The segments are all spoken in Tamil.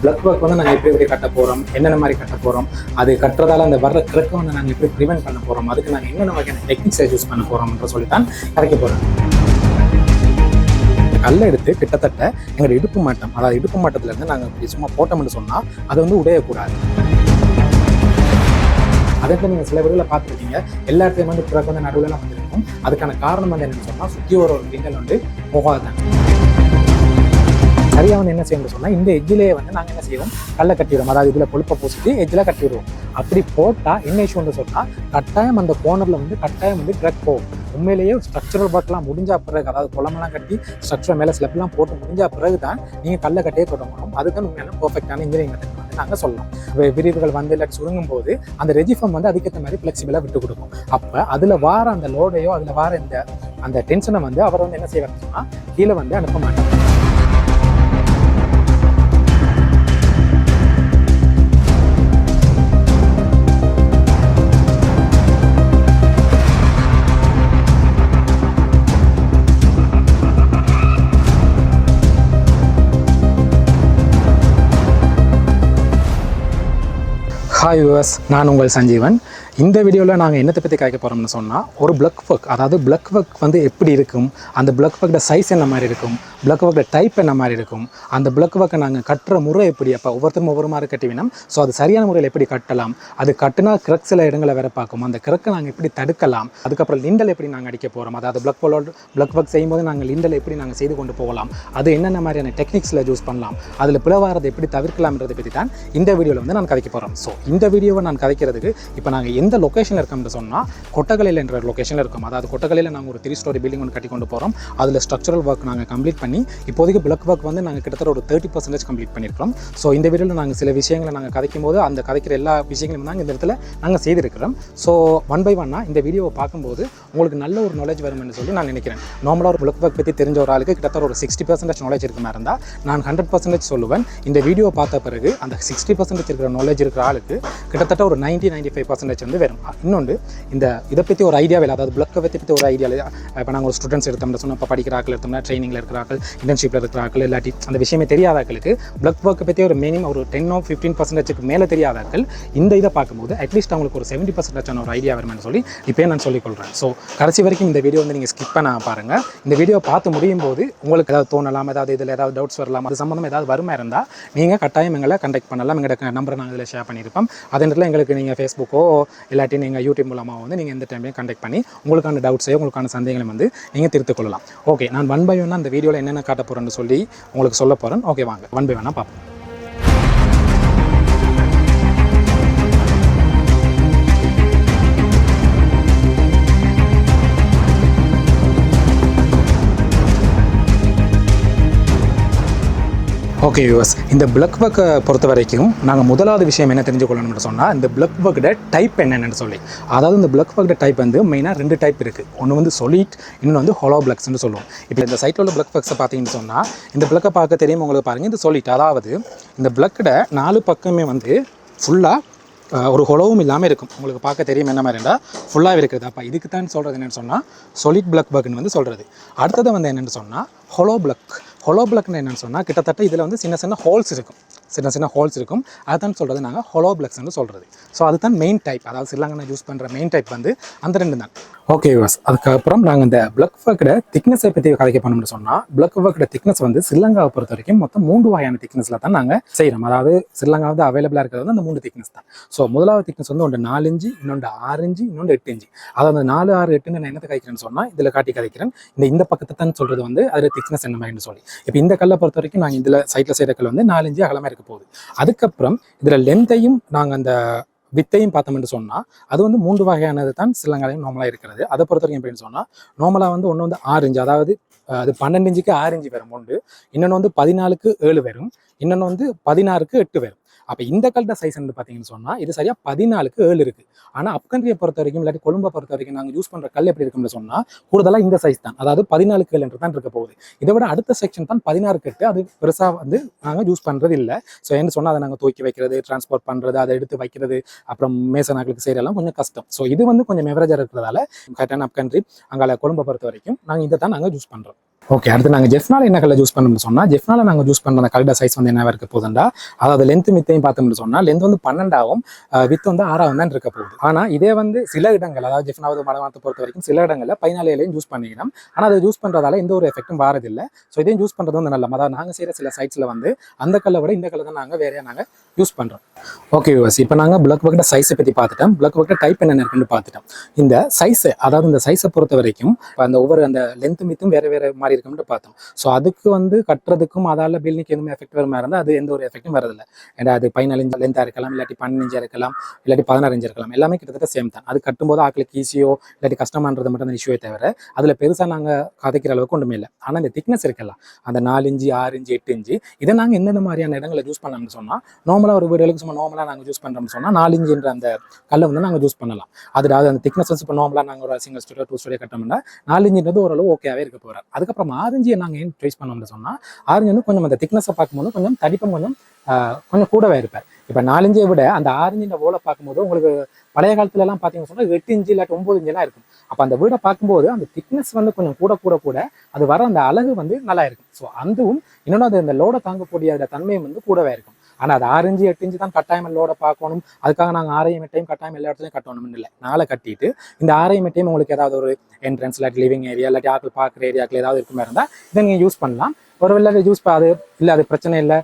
பிளக் ஒர்க் வந்து நாங்கள் எப்படி எப்படி கட்ட போகிறோம், என்னென்ன மாதிரி கட்ட போகிறோம், அது கட்டுறதால அந்த வர்ற கிரக்கை வந்து நாங்கள் எப்படி ப்ரிவென்ட் பண்ண போகிறோம், அதுக்கு நாங்கள் என்னென்ன வகையான டெக்னிக்ஸை யூஸ் பண்ண போகிறோம்ன்ற சொல்லித்தான் கரைக்க போகிறோம். கல்லை எடுத்து கிட்டத்தட்ட எங்களோட இடுப்பு மட்டம், அதாவது இடுப்பு மட்டத்திலேருந்து நாங்கள் இப்படி சும்மா போட்டோம்னு சொன்னால் அது வந்து உடையக்கூடாது. அதே போல் நீங்கள் சில வீடுகளில் பார்த்துருக்கீங்க, எல்லா இடத்துலையும் வந்து பிறகு வந்து நடுவில்லாம் வந்துருக்கும். அதுக்கான காரணம் வந்து என்னென்னு சொன்னால் சுற்றி ஒரு கிண்டல் வந்து போகாதான். சரியாக வந்து என்ன செய்யணும்னு சொன்னால் இந்த எஜ்ஜிலேயே வந்து நாங்கள் என்ன செய்வோம், கல்லை கட்டிடுவோம். அதாவது இதில் கொழுப்பை பூசிட்டு எஜ்ஜில் கட்டிடுவோம். அப்படி போட்டால் என்ன இஷ்யூன்னு சொன்னால் கட்டாயம் அந்த கோனரில் வந்து கட்டாயம் வந்து கிரக் போகும். உண்மையிலேயே ஸ்ட்ரக்சரல் ஒர்க்லாம் முடிஞ்ச பிறகு, அதாவது குளமெல்லாம் கட்டி ஸ்ட்ரக்சர் மேலே ஸ்லெப்லாம் போட்டு முடிஞ்ச பிறகு தான் நீங்கள் கல்லை கட்டியே தொடங்கணும். அதுதான் உண்மையான பர்ஃபெக்டான இன்ஜினியரிங் மெத்தட் வந்து நாங்கள் சொல்லலாம். விரிவுகள் வந்து இல்லை சுருங்கும் போது அந்த ரெஜிஃபம் வந்து அதுக்கேற்ற மாதிரி ஃப்ளெக்சிபிளாக விட்டு கொடுக்கும். அப்போ அதில் வார அந்த லோடையோ அதில் வார அந்த டென்ஷனை வந்து அவர் வந்து என்ன செய்வார்னு சொன்னால் கீழே வந்து அனுப்ப மாட்டாங்க. ஹாய் வியூவர்ஸ், நான் உங்கள் சஞ்சீவன். இந்த வீடியோவில் நாங்கள் என்னத்தை பற்றி கேட்க போகிறோம்னு சொன்னால், ஒரு பிளக் ஒர்க், அதாவது பிளக் ஒர்க் வந்து எப்படி இருக்கும், அந்த பிளக் ஒர்க்கோட சைஸ் என்ன மாதிரி இருக்கும், பிளக் ஒர்க்கோட டைப் என்ன மாதிரி இருக்கும், அந்த பிளக் ஒர்க்கை நாங்கள் கட்டுற முறை எப்படி, அப்போ ஒவ்வொருத்தரும் ஒவ்வொரு மாதிரி கட்டிவினோம். ஸோ அது சரியான முறையில் எப்படி கட்டலாம், அது கட்டினா கிரக் சில இடங்களை வேற பார்க்கும், அந்த கிரக்கை நாங்கள் எப்படி தடுக்கலாம், அதுக்கப்புறம் லிண்டல் எப்படி நாங்கள் அடிக்க போகிறோம், அதாவது பிளக் ஒர்க் செய்யும்போது நாங்கள் லிண்டல் எப்படி நாங்கள் செய்து கொண்டு போகலாம், அது என்னென்ன மாதிரியான டெக்னிக்ஸில் யூஸ் பண்ணலாம், அதில் பிளவாரதை எப்படி தவிர்க்கலாம்ன்றதை பற்றி தான் இந்த வீடியோவில் வந்து நான் கதைக்க போகிறோம். ஸோ இந்த வீடியோவை நான் கதைக்கிறதுக்கு இப்போ நாங்கள் எந்த லொக்கேஷனில் இருக்கோம்னு சொன்னால் கொட்டகலையில் என்ற லொக்கேஷனில் இருக்கும். அதாவது கொட்டகலையில் நாங்கள் ஒரு 3 ஸ்டோரி பில்டிங் ஒன்று கட்டி கொண்டு போகிறோம். அதில் ஸ்ட்ரக்சரல் ஒர்க் நாங்கள் கம்ப்ளீட் பண்ணி இப்போதைக்கு பிளக் ஒர்க் வந்து நாங்கள் கிட்டத்தட்ட ஒரு 30% கம்ப்ளீட் பண்ணியிருக்கிறோம். ஸோ இந்த வீடியோவில் நாங்கள் சில விஷயங்களை நாங்கள் கதைக்கும் போது அந்த கதைக்கிற எல்லா விஷயங்களும் தான் இந்த இடத்துல நாங்கள் செய்திருக்கிறோம். ஸோ ஒன் பை ஒன்னாக இந்த வீடியோவை பார்க்கும்போது உங்களுக்கு நல்ல ஒரு நாலேஜ் வரும்னு சொல்லி நான் நினைக்கிறேன். நார்மலாக ஒரு பிளக் ஒர்க் பற்றி தெரிஞ்ச ஒரு ஆளுக்கு கிட்டத்தட்ட ஒரு 60% நாலேஜ் இருக்க மாதிரி இருந்தால் நான் 100% சொல்லுவேன். இந்த வீடியோ பார்த்த பிறகு அந்த 60% இருக்கிற நாலேஜ் இருக்கிற ஆளுக்கு கிட்டத்தட்ட ஒரு 90-95% வந்து வரும். இன்னொன்று, இந்த இதை பற்றி ஒரு ஐடியாவில், அதாவது பிளக்கை பற்றி ஒரு ஐடியாவில் இப்போ நாங்கள் ஒரு ஸ்டூடெண்ட்ஸ் எடுத்தோம்னு சொன்னால், இப்போ படிக்கிறாக்கள் எடுத்தோம்னா, ட்ரைனிங்கில் இருக்கிறார்கள், இன்டர்ன்ஷிப்பில் இருக்கிறார்கள், இல்லாட்டி அந்த விஷயமே தெரியாதாக்களுக்கு பிளக் ஒர்க்கை பற்றி ஒரு மினிமம் ஒரு 10-15% மேலே தெரியாதாக்கள் இந்த இதை பார்க்கும்போது அட்லீஸ்ட் அவங்களுக்கு ஒரு 70% ஒரு ஐடியா வரும்னு சொல்லி இப்போ நான் சொல்லிக்கொள்கிறேன். ஸோ கடைசி வரைக்கும் இந்த வீடியோ வந்து நீங்கள் ஸ்கிப் பண்ண பாருங்கள். இந்த வீடியோ பார்த்து முடியும் போது உங்களுக்கு ஏதாவது தோணலாம், ஏதாவது இதில் ஏதாவது டவுட்ஸ் வரலாம், அது சம்மந்தமாக ஏதாவது வருமா இருந்தால் நீங்கள் கட்டாயம் எங்களை கான்டாக்ட் பண்ணலாம். எங்களோட நம்பரை நாங்கள் இதில் ஷேர் பண்ணியிருப்போம். அதே நேரத்தில் எங்களுக்கு நீங்கள் ஃபேஸ்புக்கோ இல்லாட்டி நீங்கள் யூடியூப் மூலமாக வந்து நீங்கள் எந்த டைம்லையும் கான்டாக்ட் பண்ணி உங்களுக்கான டவுட்ஸையோ உங்களுக்கான சந்தேகங்களை வந்து நீங்கள் திருத்திக் கொள்ளலாம். ஓகே, நான் ஒன் பை ஒன்னாக அந்த வீடியோவில் என்னென்ன காட்ட போகிறேன்னு சொல்லி உங்களுக்கு சொல்ல போகிறேன். ஓகே, வாங்க ஒன் பை ஒன்னாக பார்ப்போம். ஓகே வியூவர்ஸ், இந்த பிளக் ஒர்க்கை பொறுத்த வரைக்கும் நாங்கள் முதலாவது விஷயம் என்ன தெரிஞ்சுக்கொள்ளணும்னு சொன்னால், இந்த பிளக் ஒர்க்கோட டைப் என்னென்னு சொல்லி. அதாவது இந்த பிளக் ஒர்க்கோட டைப் வந்து மெயினாக 2 டைப் இருக்குது. ஒன்று வந்து சொலிட், இன்னொன்று வந்து ஹாலோ பிளக்ஸ்ன்னு சொல்லுவோம். இப்போ இந்த சைட்டில் உள்ள பிளக் ஒர்க்ஸை பார்த்தீங்கன்னு சொன்னால், இந்த பிளக்கை பார்க்க தெரியும் உங்களுக்கு பாருங்கள், இந்த சொலிட். அதாவது இந்த பிளக்கோட 4 பக்கமே வந்து ஃபுல்லாக ஒரு ஹொலவும் இல்லாமல் இருக்கும். உங்களுக்கு பார்க்க தெரியும் என்ன மாதிரிண்டா ஃபுல்லாக இருக்குது. அப்போ இதுக்கு தான் சொல்கிறது என்னென்னு சொன்னால் சொலிட் பிளக் ஒர்க்னு வந்து சொல்கிறது. அடுத்தது வந்து என்னென்னு சொன்னால் ஹொலோ பிளக்னு என்னென்னு சொன்னால் கிட்டத்தட்ட இதில் வந்து சின்ன சின்ன ஹோல்ஸ் இருக்கும். அதுதான் சொல்கிறது நாங்கள் ஹொலோ பிளக்ஸ்ன்னு சொல்கிறது. ஸோ அதுதான் மெயின் டைப். அதாவது சில்லாங்க யூஸ் பண்ணுற மெயின் டைப் வந்து அந்த 2 தான். ஓகே வாஸ், அதுக்கப்புறம் நாங்கள் இந்த பிளக் ஒர்க்கோட திக்னஸை பற்றி கதைக்க பண்ணோம்னு சொன்னால், பிளக் ஒர்க்கோட திக்னஸ் வந்து ஸ்ரீலங்காவை பொறுத்த வரைக்கும் மொத்தம் 3 வகையான திக்னஸில் தான் நாங்கள் செய்கிறோம். அதாவது ஸ்ரீலங்கா வந்து அவைலபிளாக இருக்கிறது வந்து அந்த 3 திக்னஸ் தான். ஸோ முதலாவது திக்னஸ் வந்து ஒன்று 4 இன்ச்சு, இன்னொன்று 6 இன்ச்சு, இன்னொன்று 8 இன்ச்சு. அதாவது 4, 6, 8 நான் என்னத்தை கதைக்கிறேன்னு சொன்னால் இதில் காட்டி கதைக்கிறேன். இந்த பக்கத்தை தான் சொல்கிறது வந்து அதில் திக்னஸ் என்ன மாதிரின்னு சொல்லி. இப்போ இந்த கல்லை பொறுத்த வரைக்கும் நாங்கள் இதில் சைட்டில் செய்கிற கல் வந்து 4 இன்ச்சு அகலமாக இருக்க போகுது. அதுக்கப்புறம் இதில் லென்த்தையும் நாங்கள் அந்த வித்தையும் பார்த்தோம்னு சொன்னால் அது வந்து 3 வகையானது தான் சிலங்காலையும் நார்மலாக இருக்கிறது. அதை பொறுத்த வரைக்கும் எப்படின்னு சொன்னால், நார்மலாக வந்து ஒன்று வந்து 6 இன்ச்சு, அதாவது அது 12 இன்ச்சுக்கு 6 இன்ச்சு வரும் ஒன்று, இன்னொன்று வந்து 14க்கு 7 வரும், இன்னொன்று வந்து 16க்கு 8 வரும். அப்போ இந்த கல்ட சைஸ் வந்து பார்த்தீங்கன்னு சொன்னால் இது சரியாக 14க்கு 7 இருக்குது. ஆனால் அப்கண்ட்ரியை பொறுத்த வரைக்கும் இல்லாட்டி கொழும்பை பொறுத்த வரைக்கும் நாங்கள் யூஸ் பண்ணுற கல் எப்படி இருக்குன்னு சொன்னால் கூடுதலாக இந்த சைஸ் தான், அதாவது 14க்கு 7 தான் இருக்க போகுது. இதை விட அடுத்த செக்ஷன் தான் 16க்கு 8. அது பெருசாக வந்து நாங்கள் யூஸ் பண்ணுறது இல்லை. ஸோ என்ன சொன்னால் அதை நாங்கள் தூக்கி வைக்கிறது, டிரான்ஸ்போர்ட் பண்ணுறது, அதை எடுத்து வைக்கிறது, அப்புறம் மேசனாக்களுக்கு செய்யறதெல்லாம் கொஞ்சம் கஷ்டம். ஸோ இது வந்து கொஞ்சம் மெவரேஜாக இருக்கிறதால கரெக்டான அப்கண்ட்ரி அங்கே கொழும்பை பொறுத்த வரைக்கும் நாங்கள் இதை தான் நாங்கள் யூஸ் பண்ணுறோம். ஓகே, அடுத்து நாங்கள் ஜெஃப்னால என்ன கல்லை யூஸ் பண்ணணும்னு சொன்னால், ஜெஃப்னால நாங்கள் யூஸ் பண்ணுற அந்த கல்லோட சைஸ் வந்து என்னவா இருக்க போகுதுண்டா, அதாவது லென்த் மித்தையும் பார்த்தோம்னு சொன்னால் லென்த் வந்து 12ஆகவும் வித் வந்து 6ஆகவும் தான் இருக்க போகுது. ஆனால் இதே வந்து சில இடங்கள், அதாவது ஜெஃப்னாவது மடமானத்தை பொறுத்த வரைக்கும் சில இடங்களில் 14 யூஸ் பண்ணிக்கணும். ஆனால் அதை யூஸ் பண்ணுறதால எந்த ஒரு எஃபெக்டும் வரதில்லை. ஸோ இதையும் யூஸ் பண்ணுறது வந்து நல்ல, அதாவது நாங்கள் செய்கிற சில சைட்ஸில் வந்து அந்த கல்லை விட இந்த கல்லை தான் நாங்கள் வேறையாக நாங்கள் யூஸ் பண்ணுறோம். ஓகே வியூவர்ஸ், இப்போ நாங்கள் பிளக் பக்கெட் சைஸை பற்றி பார்த்துட்டோம், பிளக் பக்கெட் டைப் என்னென்ன இருக்குன்னு பார்த்துட்டோம். இந்த சைஸை, அதாவது இந்த சைஸை பொறுத்த வரைக்கும் அந்த ஒவ்வொரு அந்த லென்த் மித்தும் வேறு வேறு மாதிரி இருக்கும்னு பார்த்தோம். ஸோ அதுக்கு வந்து கட்டுறதுக்கும் அதால் பில்டிங்க்கு எதுவுமே எஃபெக்ட் வர மாதிரி இருந்தால் அது எந்த ஒரு எஃபெக்டும் வரதில்லை. ஏன்னா அது 14 லென்த்தாக இருக்கலாம், இல்லாட்டி 12 இருக்கலாம், இல்லாட்டி 16 இருக்கலாம், எல்லாமே கிட்டத்தட்ட சேம் தான். அது கட்டும்போது ஆக்களுக்கு ஈஸியோ இல்லாட்டி கஷ்டமானது மட்டும் அந்த இஷ்யூவே தவிர அதில் பெருசாக நாங்கள் கதைக்கிற அளவுக்கு ஒன்றுமே இல்லை. ஆனால் இந்த திக்னஸ் இருக்கலாம், அந்த 4 இன்ச்சு 6 இன்ச்சு 8 இன்ச்சு இதை நாங்கள் எந்தெந்த மாதிரியான இடங்களை யூஸ் பண்ணோம்னு சொன்னால், நார்மலாக ஒரு வீடுகளுக்கு சும்மா நார்மலாக நாங்கள் யூஸ் பண்ணுறோம்னு சொன்னால் 4 இன்ச்சுன்ற அந்த கல்லை வந்து நாங்கள் யூஸ் பண்ணலாம். அதாவது அந்த திக்னஸ் வந்து இப்போ நார்மலாக நாங்கள் ஒரு சிங்கிள் ஸ்டோரியோ 2 ஸ்டோரியோ கட்டோம்னா 4 இன்ச்சுன்றது ஓரளவு ஓகேவே இருக்க போகிறார். அதுக்கப்புறம் 6 இன்ச்சு நாங்கள் ஏன் ட்ரைஸ் பண்ணோம்னு சொன்னால், 6 இன்ச்சு வந்து கொஞ்சம் அந்த திக்னஸை பார்க்கும்போது கொஞ்சம் தடிப்பம் கொஞ்சம் கூடவே இருப்பார். இப்போ 4 இன்ச்சை விட அந்த 6 இன்ச்சின் ஓலை பார்க்கும்போது உங்களுக்கு பழைய காலத்துலலாம் பார்த்தீங்கன்னு சொன்னால் 8 இன்ச்சு இல்லாட்டி 9 இன்ச்செல்லாம் இருக்கும். அப்போ அந்த வீடை பார்க்கும்போது அந்த திக்னஸ் வந்து கொஞ்சம் கூட அது வர அந்த அழகு வந்து நல்லா இருக்கும். ஸோ அதுவும் இன்னொன்று அது அந்த லோடை தாங்கக்கூடிய தன்மையும் வந்து கூடவே இருக்கும். ஆனால் அது 6 இன்ச்சு 8 இன்ச்சு தான் கட்டாயம் லோடை பார்க்கணும், அதுக்காக நாங்கள் 6 8 கட்டாயம் எல்லா இடத்துலையும் கட்டணும்னு இல்லை. நாளை கட்டிட்டு இந்த 6 8 உங்களுக்கு ஏதாவது ஒரு என்ட்ரன்ஸ் இல்லாட்டி லிவிங் ஏரியா இல்லாட்டி ஆக்கள் பார்க்குற ஏரியாக்கள் ஏதாவது இருக்குமே இருந்தால் இதை நீங்கள் யூஸ் பண்ணலாம். ஒரு வேளை யூஸ் அது இல்லை, அது பிரச்சனை இல்லை,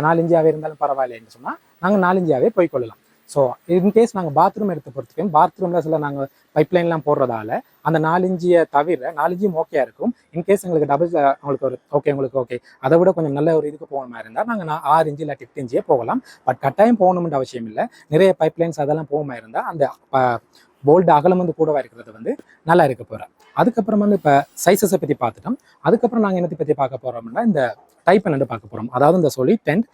4 இன்ச்சாவே இருந்தாலும் பரவாயில்லைன்னு சொன்னால் நாங்கள் 4 இன்ச்சாவே போய்க்கொள்ளலாம். ஸோ இன்கேஸ் நாங்கள் பாத்ரூம் எடுத்து பொறுத்துக்கோம், பாத்ரூமில் சில நாங்கள் பைப்லைன்லாம் போடுறதால அந்த 4 இன்ச்சியை தவிர 4 இன்ச்சும் ஓகே இருக்கும். இன்கேஸ் எங்களுக்கு டபுள் உங்களுக்கு ஒரு உங்களுக்கு ஓகே அதை விட கொஞ்சம் நல்ல ஒரு இதுக்கு போகணுமா இருந்தால் நாங்கள் 6 இன்ச்சு இல்லை 8 இன்ச்சே போகலாம். பட் கட்டாயம் போகணும்ன்ற அவசியம் இல்லை. நிறைய பைப்லைன்ஸ் அதெல்லாம் போகுமா இருந்தால் அந்த போல்டு அகலம் வந்து கூடவா இருக்கிறது வந்து நல்லா இருக்க போகிறேன். அதுக்கப்புறம் வந்து இப்போ சைஸஸை பற்றி பார்த்துட்டோம். அதுக்கப்புறம் நாங்கள் என்னத்தை பற்றி பார்க்க போகிறோம்னா இந்த டைப் என்னென்னு பார்க்க போகிறோம். அதாவது இந்த solid and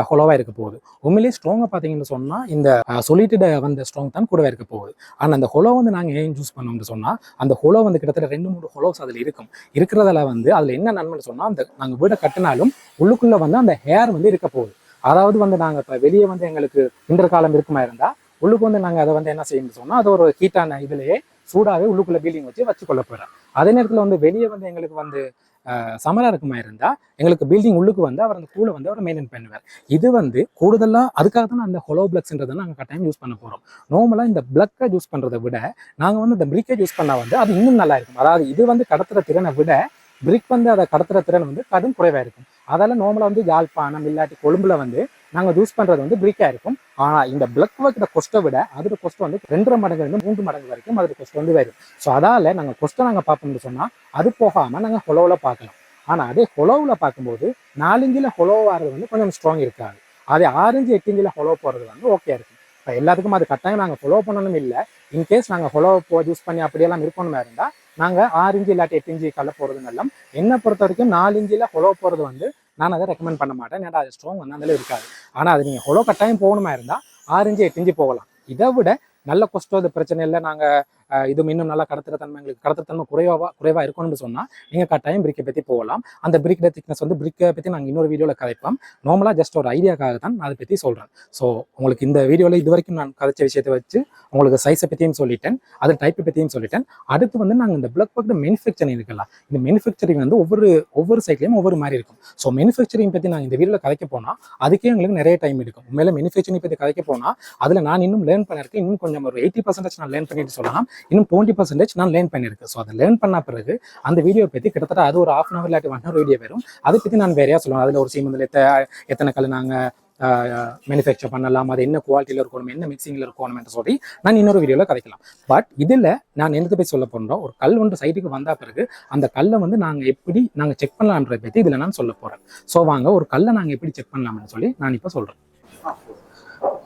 ஹொலோவாக இருக்க போகுது. உண்மையிலேயே ஸ்ட்ராங்காக பார்த்தீங்கன்னு சொன்னால் இந்த solid வந்து ஸ்ட்ராங் தான் கூடவே இருக்க போகுது. ஆனால் அந்த ஹொலோ வந்து நாங்கள் ஏன் யூஸ் பண்ணோம்னு சொன்னால், அந்த ஹொலோ வந்து கிட்டத்தட்ட 2-3 ஹொலோஸ் அதில் இருக்கிறதால வந்து அதில் என்ன நன்மைன்னு சொன்னால், அந்த நாங்கள் வீடை கட்டினாலும் உள்ளுக்குள்ளே வந்து அந்த ஹேர் வந்து இருக்க போகுது. அதாவது வந்து நாங்கள் இப்போ வெளியே வந்து எங்களுக்கு விண்டர் காலம் இருக்குமா இருந்தால் உள்ளுக்கு வந்து நாங்கள் அதை வந்து என்ன செய்யணும்னு சொன்னால், அது ஒரு ஹீட்டான இதுலேயே சூடாகவே உள்ளுக்குள்ளே பில்டிங் வச்சு கொள்ள போகிறோம். அதே நேரத்தில் வந்து வெளியே வந்து எங்களுக்கு வந்து சமராக இருக்குமா இருந்தால் எங்களுக்கு பில்டிங் உள்ளுக்கு வந்து அவர் அந்த கூலை வந்து அவர் மெயின்டைன் பண்ணுவார். இது வந்து கூடுதலாக அதுக்காக தான் அந்த ஹொலோ பிளக்ஸ்ன்றதை நாங்கள் கட்டாயம் யூஸ் பண்ண போகிறோம். நார்மலாக இந்த பிளக்கை யூஸ் பண்ணுறதை விட நாங்கள் வந்து இந்த பிரிக்கை யூஸ் பண்ணால் வந்து அது இன்னும் நல்லா இருக்கும். அதாவது இது வந்து கடத்துகிற திறனை விட பிரிக் வந்து அதை கடத்துகிற திறன் வந்து கடும் குறைவாக இருக்கும். அதால் நார்மலாக வந்து யாழ்ப்பாணம் இல்லாட்டி கொழும்புல வந்து நாங்கள் யூஸ் பண்ணுறது வந்து பிரிக்காக இருக்கும். ஆனால் இந்த பிளக் ஒர்க்கோட கொஸ்ட்டை விட அதோட கொஸ்ட் வந்து 2.5 மடங்கு 3 மடங்கு வரைக்கும் அதோட கொஸ்ட் வந்து வரும். ஸோ அதால் நாங்கள் கொஸ்ட்டை நாங்கள் பார்ப்போம்னு சொன்னால் அது போகாமல் நாங்கள் ஹொலோவில் பார்க்கலாம். ஆனால் அதே ஹொலோவில் பார்க்கும்போது 4 இன்ச்சில் ஹொலோ ஆகிறது வந்து கொஞ்சம் ஸ்ட்ராங் இருக்காது. அதே 6 இன்ச்சு 8 இன்ச்சில் ஹொலோ போகிறது வந்து ஓகே இருக்கும். இப்போ எல்லாத்துக்கும் அது கட்டாயம் நாங்கள் ஃபாலோ பண்ணணும் இல்லை. இன்கேஸ் நாங்கள் ஃபாலோ யூஸ் பண்ணி அப்படியெல்லாம் இருக்கணுமா இருந்தால் நாங்கள் 6 இன்ச்சு இல்லாட்டி 8 இன்ச்சு கல்ல போகிறது நல்லம். என்னை பொறுத்த வரைக்கும் 4 இன்ச்சில் ஃபாலோ போகிறது வந்து நான் அதை ரெக்கமெண்ட் பண்ண மாட்டேன். ஏன்னா அது ஸ்ட்ராங் வந்து அதில் இருக்காது. ஆனால் அது நீங்கள் ஃபாலோ கட்டாயம் போகணுமா இருந்தால் 6 இன்ச்சு 8 இன்ச்சு போகலாம். இதை விட நல்ல கொஸ்டோ அது பிரச்சனை இல்லை. நாங்கள் இது இன்னும் நல்லா கடத்துறத்தன்மை எங்களுக்கு கடத்துறத்தன்மை குறைவாக இருக்கணும்னு சொன்னால் நீங்கள் கட்டாயம் பிரிக்கை பற்றி போகலாம். அந்த பிரிக்கோட திக்னஸ் வந்து பிரிக்கை பற்றி நாங்கள் இன்னொரு வீடியோவில் கதைப்போம். நார்மலாக ஜஸ்ட் ஒரு ஐடியாக்காக தான் நான் அதை பற்றி சொல்கிறேன். ஸோ உங்களுக்கு இந்த வீடியோவில் இது வரைக்கும் நான் கதைச்ச விஷயத்தை வச்சு உங்களுக்கு சைஸை பற்றியும் சொல்லிட்டேன், அது டைப்பை பற்றியும் சொல்லிட்டேன். அடுத்து வந்து நாங்கள் இந்த பிளக் ஒர்க் மேனுஃபேக்சரிங் இருக்கலாம். இந்த மேனுஃபேக்சரிங் வந்து ஒவ்வொரு சைட்லையும் ஒவ்வொரு மாதிரி இருக்கும். ஸோ மேனுஃபேக்சரிங் பற்றி நான் இந்த வீடியோவில் கதைக்க போனால் அதுக்கே எங்களுக்கு நிறைய டைம் எடுக்கும். உண்மையில மேனுஃபேக்சரிங் பற்றி கதைக்க போனால் அதில் நான் இன்னும் லேர்ன் பண்ணியிருக்கேன். இன்னும் கொஞ்சம் ஒரு 80% நான் லேர்ன் பண்ணிட்டு சொல்லலாம். இன்னும் 20% நான் லேர்ன் பண்ணியிருக்கேன். ஸோ அதை லேர்ன் பண்ண பிறகு அந்த வீடியோ பற்றி கிட்டத்தட்ட அது ஒரு 1/2 hour இல்லாட்டி 1 hour வீடியோ வரும். அதை பற்றி நான் வேறையா சொல்லுவேன். அதில் ஒரு சீமந்தில் எத்தனை கல் நாங்கள் மேனுஃபேக்சர் பண்ணலாம், அது என்ன குவாலிட்டியில் இருக்கணும், என்ன மிக்சிங்கில் இருக்கணும் என்று சொல்லி நான் இன்னொரு வீடியோவில் கதைக்கலாம். பட் இதில் நான் எதுக்கு போய் சொல்ல போகிறோம், ஒரு கல் ஒன்று சைட்டுக்கு வந்த பிறகு அந்த கல்லை வந்து நாங்கள் எப்படி நாங்கள் செக் பண்ணலான்றதை பற்றி இதில் நான் சொல்ல போகிறேன். ஸோ வாங்க ஒரு கல்லை நாங்கள் எப்படி செக் பண்ணலாம்னு சொல்லி நான் இப்போ சொல்கிறேன்.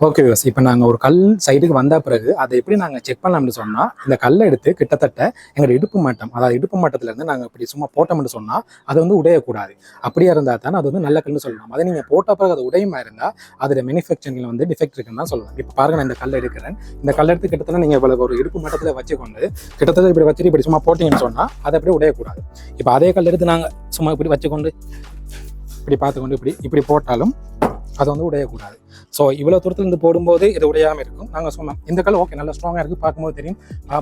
ஓகே வியூவர்ஸ், இப்போ நாங்கள் ஒரு கல் சைடுக்கு வந்த பிறகு அதை எப்படி நாங்கள் செக் பண்ணலாம்னு சொன்னால், இந்த கல்லை எடுத்து கிட்டத்தட்ட எங்களோட இடுப்பு மட்டம், அதாவது இடுப்பு மட்டத்திலேருந்து நாங்கள் இப்படி சும்மா போட்டோம்னு சொன்னால் அது வந்து உடையக்கூடாது. அப்படியே இருந்தால் தான் அது வந்து நல்ல கல்னு சொல்லலாம். அதை நீங்கள் போட்ட பிறகு அது உடையுமா இருந்தால் அதோட மேனுஃபேக்சரிங்கில் வந்து டிஃபெக்ட் இருக்குன்னு தான் சொல்லலாம். இப்போ பாருங்கள், நான் இந்த கல்லை எடுக்கிறேன். இந்த கல்லை எடுத்து கிட்டத்தட்ட நீங்கள் இவ்வளோ ஒரு இடுப்பு மட்டத்தில் வச்சுக்கொண்டு கிட்டத்தட்ட இப்படி வச்சுட்டு இப்படி சும்மா போட்டிங்கன்னு சொன்னால் அதை அப்படியே உடையக்கூடாது. இப்போ அதே கல் எடுத்து நாங்கள் சும்மா இப்படி வச்சுக்கொண்டு இப்படி பார்த்துக்கொண்டு இப்படி போட்டாலும் அது வந்து உடையக்கூடாது. ஸோ இவ்வளோ தூரத்துலேருந்து போடும்போது இது உடையாமல் இருக்கும். நாங்கள் சும்மா இந்த கல் ஓகே நல்லா ஸ்ட்ராங்காக இருக்குது, பார்க்கும்போது தெரியும்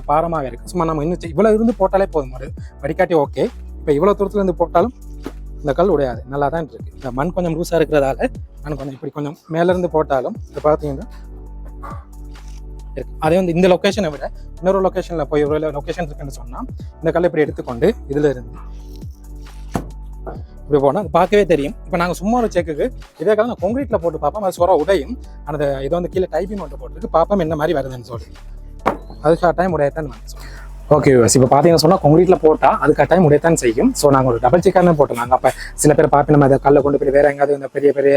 பாரமாக இருக்குது. சும்மா நம்ம இன்னும் இவ்வளோ இருந்து போட்டாலே போதும். ஒரு வடிகாட்டி ஓகே. இப்போ இவ்வளோ தூரத்துல இருந்து போட்டாலும் இந்த கல் உடையாது, நல்லா தான் இருக்குது. இந்த மண் கொஞ்சம் லூஸாக இருக்கிறதால நான் கொஞ்சம் இப்படி கொஞ்சம் மேலேருந்து போட்டாலும் இப்போ பார்த்தீங்கன்னா இருக்கு. அதே வந்து இந்த லொக்கேஷனை விட இன்னொரு லொக்கேஷனில் போய் ஒரு லொக்கேஷன் இருக்குன்னு சொன்னால் இந்த கல்லை இப்படி எடுத்துக்கொண்டு இதில் இருந்து இப்படி போனால் பார்க்கவே தெரியும். இப்போ நாங்கள் சும்மா ஒரு செக்குக்கு இதே காலம் நான் கான்கிரீட்டில் போட்டு பார்ப்போம், அது சொர உடையும். அந்த இதை வந்து கீழே டைப்பிங் மட்டும் போட்டுருக்கு பார்ப்போம் என்ன மாதிரி வருதுன்னு சொல்லி. அது ஷார்ட் உடையத்தான் வந்து சொல்லி. ஓகே இப்போ பார்த்தீங்கன்னா சொன்னால் கான்கிரீட்டில் போட்டால் அது கட்டாயம் உடையத்தான் செய்யும். ஸோ நாங்கள் ஒரு டபுள் செக்காக போட்டோம். நாங்கள் அப்போ சில பேர் பார்ப்போம் நம்ம அதை கல்லை கொண்டு போய் வேறு எங்கேயாவது இந்த பெரிய பெரிய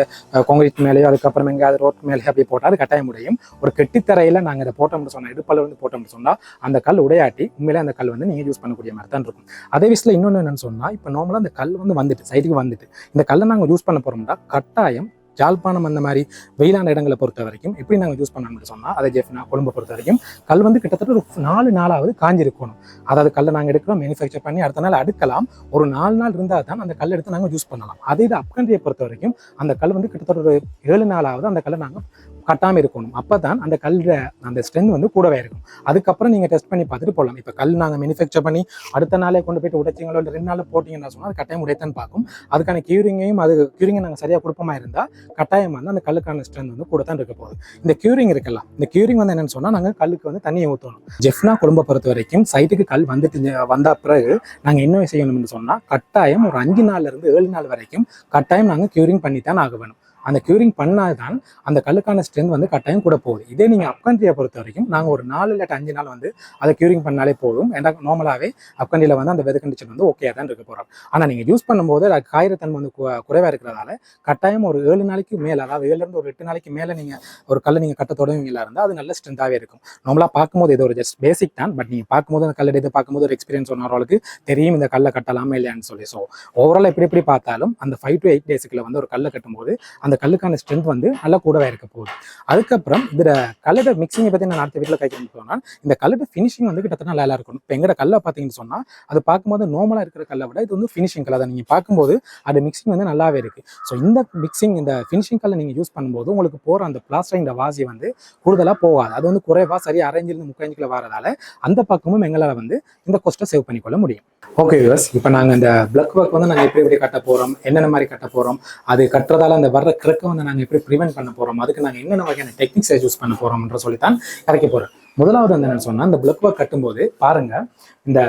கான்கிரீட் மேலேயோ அதுக்கப்புறம் எங்கேயாவது ரோட் மேலேயோ அப்படி போட்டால் அது கட்டாயம் உடையும். ஒரு கெட்டித்தரையில் நாங்கள் இதை போட்டோம்னு சொன்னால் இடுப்பளவு வந்து போட்டோம்னு சொன்னால் அந்த கல் உடையாட்டி உண்மையிலே அந்த கல் வந்து நீங்கள் யூஸ் பண்ணக்கூடிய மாதிரி தான் இருக்கும். அதே விஷயத்தில் இன்னொன்று என்னென்னு சொன்னால் இப்போ நார்மலாக அந்த கல் வந்து வந்துட்டு சைடுக்கு வந்துட்டு இந்த கல்லை நாங்கள் யூஸ் பண்ண போகிறோம்னா கட்டாயம் ஜாழ்ப்பாணம் அந்த மாதிரி வெயிலான இடங்களை பொறுத்த வரைக்கும் எப்படி நாங்கள் யூஸ் பண்ணணும்னு சொன்னால் அதை ஜெஃப்னா கொழும்பை பொறுத்த வரைக்கும் கல் வந்து கிட்டத்தட்ட ஒரு 4 நாளாவது காஞ்சிருக்கணும். அதாவது கல்லை நாங்கள் எடுக்கிறோம் மேனுஃபேக்சர் பண்ணி அடுத்த நாள் அடுக்கலாம். ஒரு 4 நாள் இருந்தால் தான் அந்த கல் எடுத்து நாங்கள் யூஸ் பண்ணலாம். அதே இது அப்கண்ட்ரியை பொறுத்த வரைக்கும் அந்த கல் வந்து கிட்டத்தட்ட ஒரு 7 நாளாவது அந்த கல்லை நாங்கள் கட்டாமல் இருக்கணும். அப்போ தான் அந்த கல்ல அந்த ஸ்ட்ரென்த் வந்து கூடவே இருக்கும். அதுக்கப்புறம் நீங்கள் டெஸ்ட் பண்ணி பார்த்துட்டு போகலாம். இப்போ கல் நாங்கள் மேனுஃபேக்சர் பண்ணி அடுத்த நாளே கொண்டு போயிட்டு உடைச்சிங்களோ இல்லை 2 நாளில் போட்டிங்கன்னா சொன்னால் அது கட்டாயம் உடையத்தான் பார்க்கும். அதுக்கான கியூரிங்கையும் கியூரிங்கை நாங்கள் சரியாக கொடுப்போமா இருந்தால் கட்டாயம் வந்து அந்த கல்லுக்கான ஸ்ட்ரென்த் வந்து கூட தான் இருக்க போகுது. இந்த கியூரிங் இருக்கலாம். இந்த கியூரிங் வந்து என்னன்னு சொன்னால் நாங்கள் கல்லுக்கு வந்து தண்ணியை ஊற்றணும். ஜெஃப்னா கொழும்பை பொறுத்த வரைக்கும் சைட்டுக்கு கல் வந்துட்டு வந்த பிறகு நாங்கள் என்ன செய்யணும்னு சொன்னால் கட்டாயம் ஒரு 5 நாள்லேருந்து 7 நாள் வரைக்கும் கட்டாயம் நாங்கள் கியூரிங் பண்ணி தான் ஆக வேணும். அந்த கியூரிங் பண்ணால் தான் அந்த கல்லுக்கான ஸ்ட்ரென்த் வந்து கட்டாயம் கூட போகுது. இதே நீங்கள் அப்கண்ட்ரியை பொறுத்த வரைக்கும் நாங்கள் ஒரு 4 இல்லாட்டி 5 நாள் வந்து அதை கியூரிங் பண்ணாலே போதும். ஏன்னா நார்மலாகவே அப்கண்ட்ரியில் வந்து அந்த வெதர் கண்டிஷன் வந்து ஓகே தான் இருக்க போகிறோம். ஆனால் நீங்கள் யூஸ் பண்ணும்போது அது காயிரத்தன்மை வந்து குறைவாக இருக்கிறதால கட்டாயம் ஒரு 7 நாளைக்கு மேலே, அதாவது 7லேருந்து ஒரு 8 நாளைக்கு மேலே நீங்கள் ஒரு கல்லை நீங்கள் கட்ட தொடங்குவீங்களா இருந்தால் அது நல்ல ஸ்ட்ரென்த்தாகவே இருக்கும். நார்மலாக பார்க்கும்போது இது ஒரு ஜஸ்ட் பேசிக் தான். பட் நீங்கள் பார்க்கும்போது அந்த கல்லை எடுத்து பார்க்கும்போது ஒரு எக்ஸ்பீரியன்ஸ் ஒன்றவர்களுக்கு தெரியும் இந்த கல்லை கட்டலாமா இல்லையான்னு சொல்லி. ஸோ ஓவரால் எப்படி பார்த்தாலும் அந்த 5 to 8 டேஸுக்குள்ள வந்து ஒரு கல்லை கட்டும்போது அந்த கல்லுக்கான ஸ்ட்ரென்த் வந்து நல்லா கூடவே இருக்க போகுது. அதுக்கப்புறம் இதில் கல்லோட மிக்சிங்கை பற்றி நான் அடுத்த வீட்டில் கைக்கு போனால் இந்த கல்லோட ஃபினிஷிங் வந்து கிட்டத்தட்ட நல்லா இருக்கணும். இப்போ எங்கட கல்லை பார்த்தீங்கன்னு சொன்னால் அது பார்க்கும்போது நார்மலாக இருக்கிற கல்லை விட இது வந்து ஃபினிஷிங் கல்லை தான். நீங்கள் பார்க்கும்போது அது மிக்சிங் வந்து நல்லாவே இருக்குது. ஸோ இந்த மிக்சிங் இந்த ஃபினிஷிங் கல்லை நீங்கள் யூஸ் பண்ணும்போது உங்களுக்கு போகிற அந்த பிளாஸ்டரிங் வாசி வந்து கூடுதலாக போகாது. அது வந்து குறைவாக சரியாக அரைஞ்சிருந்து 3 இன்ச்சுக்குள்ள வரதால அந்த பக்கமும் எங்களால் வந்து இந்த கொஸ்ட்டை சேவ் பண்ணிக்கொள்ள முடியும். ஓகே வியூவர்ஸ், இப்போ நாங்கள் இந்த பிளக் ஒர்க் வந்து நாங்கள் எப்படி கட்ட போகிறோம், என்னென்ன மாதிரி கட்ட போகிறோம், அது கட்டுறதால அந்த வர்ற கிரக்கை வந்து நாங்கள் எப்படி ப்ரிவென்ட் பண்ண போகிறோம், அதுக்கு நாங்கள் என்னென்ன வகையான டெக்னிக்ஸை யூஸ் பண்ண போகிறோம்ன்ற சொல்லித்தான் கிடைக்க போகிறோம். முதலாவது வந்து என்னென்னு சொன்னால் இந்த பிளக் ஒர்க் கட்டும்போது பாருங்கள், இந்த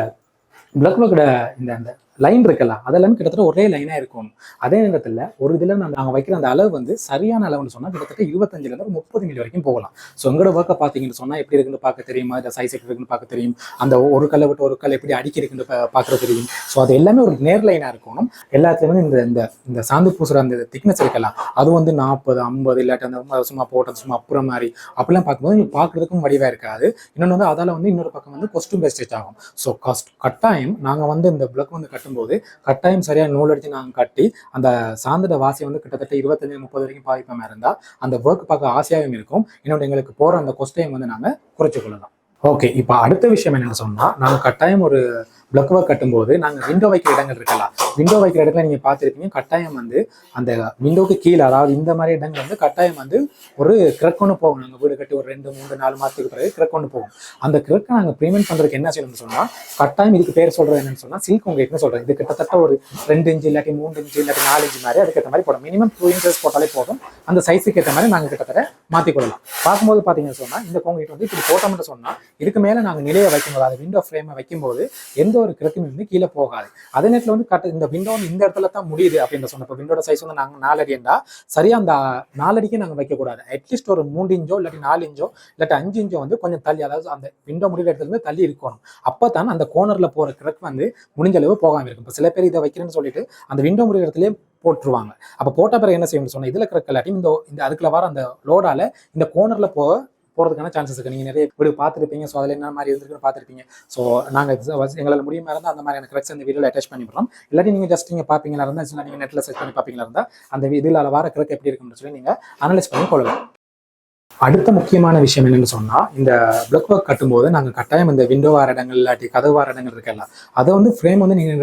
பிளக் ஒர்க்கோட இந்த லைன் இருக்குல்ல அதெல்லாமே கிட்டத்தட்ட ஒரே லைனாக இருக்கும். அதே நேரத்தில் ஒரு இதில் நாங்கள் வைக்கிற அந்த அளவு வந்து சரியான அளவுன்னு சொன்னால் கிட்டத்தட்ட 25 to 30 மில்லி வரைக்கும் போகலாம். ஸோ எங்களோட ஒர்க்கை பார்த்தீங்கன்னு சொன்னால் எப்படி இருக்குன்னு பார்க்க தெரியுமா, இந்த சைஸ் எப்படி இருக்குன்னு பார்க்க தெரியும், அந்த ஒரு கல்லை விட்டு ஒரு கல் எப்படி அடிக்கிறதுக்குன்னு பார்க்குறது தெரியும். ஸோ அது எல்லாமே ஒரு நேர் லைனாக இருக்கணும். எல்லாத்துலேயுமே இந்த இந்த சாந்து பூசுகிற அந்த திக்னஸ் இருக்கலாம், அது வந்து 40, 50 இல்லாட்டி அந்த சும்மா போட்டது சும்மா அப்புறம் மாதிரி அப்படிலாம் பார்க்கும்போது நீங்கள் பார்க்குறதுக்கும் வடிவாக இருக்காது. இன்னொன்று வந்து அதால் வந்து இன்னொரு பக்கம் வந்து கொஸ்டியூம் வேஸ்டேஜ் ஆகும். ஸோ கட்டாயம் நாங்கள் வந்து இந்த பிளக் வந்து கட்டும்போது கட்டாயம் சரியாக நூல் அடித்து நாங்கள் கட்டி அந்த சாந்தோட வாசி வந்து கிட்டத்தட்ட 25-30 வரைக்கும் பாதிப்பாமல் இருந்தால் அந்த ஒர்க் பார்க்க ஆசையாகவும் இருக்கும். இன்னொன்று எங்களுக்கு போகிற அந்த கொஸ்டையும் வந்து நாங்கள் குறைச்சி கொள்ளலாம். ஓகே, இப்போ அடுத்த விஷயம் என்னென்னு சொன்னால் நாங்கள் கட்டாயம் ஒரு பிளக் ஒர்க் கட்டும்போது நாங்கள் விண்டோ வைக்கிற இடங்கள் இருக்கலாம். விண்டோ வைக்கிற இடத்துல நீங்கள் பார்த்துருப்பீங்க, கட்டாயம் வந்து அந்த விண்டோக்கு கீழே, அதாவது இந்த மாதிரி இடங்கள் வந்து கட்டாயம் வந்து ஒரு கிரக் ஒன்று போகும். நாங்கள் வீடு கட்டி ஒரு 2, 3, 4 மாதத்துக்கு பிறகு கிரக் ஒன்று போகும். அந்த கிரக்கை நாங்கள் ப்ரிவென்ட் பண்ணுறதுக்கு என்ன செய்யணும்னு சொன்னால் கட்டாயம் இதுக்கு பேர் சொல்கிறது என்னன்னு சொன்னால் சில்க் கான்கிரீட்னு சொல்கிறேன். இது கிட்டத்தட்ட ஒரு 2 இன்ச்சு இல்லாட்டி 3 இன்ச்சு இல்லாட்டி 4 இன்ச்சு மாதிரி அதுக்கேற்ற மாதிரி போடும். மினிமம் 2 inches போட்டாலே போதும். அந்த சைஸுக்கு ஏற்ற மாதிரி நாங்கள் கிட்டத்தட்ட மாற்றிக்கொள்ளலாம். பார்க்கும்போது பார்த்தீங்கன்னு சொன்னால் இந்த கான்கிரீட் வந்து இப்படி போட்டோம்னு சொன்னால் இதுக்கு மேலே நாங்கள் நிலையை வைக்கும்போது அந்த விண்டோ ஃப்ரேமை வைக்கும்போது எந்த ஒரு கிரக்குமே வந்து கீழே போகாது. அதே நேரத்தில் வந்து இந்த விண்டோ வந்து இந்த இடத்துல தான் முடியுது அப்படின்னு சொன்னோம். இப்போ விண்டோட சைஸ் வந்து நாங்கள் 4 அடி என்றா சரியாக அந்த 4 அடிக்கு நாங்கள் வைக்கக்கூடாது. அட்லீஸ்ட் ஒரு 3 இன்ச்சோ இல்லாட்டி 4 இன்ச்சோ இல்லாட்டி 5 இன்ச்சோ வந்து கொஞ்சம் தள்ளி, அதாவது அந்த விண்டோ முடிகிற இடத்துல இருந்து தள்ளி இருக்கணும். அப்போ தான் அந்த கோனரில் போகிற கிரக் வந்து முடிஞ்ச அளவு போகாமல் இருக்கும். இப்போ சில பேர் இதை வைக்கிறேன்னு சொல்லிட்டு அந்த விண்டோ முடிகிற இடத்துலேயே போட்டுருவாங்க. அப்போ போட்ட பிறகு என்ன செய்யணும்னு சொன்னால் இதில் கிரக் இல்லாட்டி இந்த அதுக்குள்ள வர அந்த லோடால இந்த கோனரில் போகிறதுக்கான சான்சஸ் இருக்குது. நீங்கள் நிறைய வீடியோ பார்த்துருப்பீங்க. ஸோ அதில் என்ன மாதிரி இருந்துருக்குன்னு பார்த்துருப்பீங்க. ஸோ நாங்கள் எங்களால் முடியுமா இருந்தால் அந்த மாதிரியான கிரக்ஸ் அந்த வீடியோவில் அட்டாச் பண்ணி விடுறோம். இல்லாட்டி நீங்கள் ஜஸ்ட் நீங்கள் பார்ப்பீங்களா இருந்தால் இல்லை நீங்கள் நெட்டில் சர்ச் பண்ணி பார்ப்பீங்களா இருந்தால் அந்த இதில் வர கிரக் எப்படி இருக்குன்னு சொல்லி நீங்கள் அனலைஸ் பண்ணி கொள்ளலாம். அடுத்த முக்கியமான விஷயம் என்னன்னு சொன்னால், இந்த பிளக் ஒர்க் கட்டும்போது நாங்கள் கட்டாயம் இந்த விண்டோ வார இடங்கள் இல்லாட்டி கதவு வார இடங்கள் இருக்குல்ல, அதை வந்து ஃப்ரேம் வந்து நீங்கள்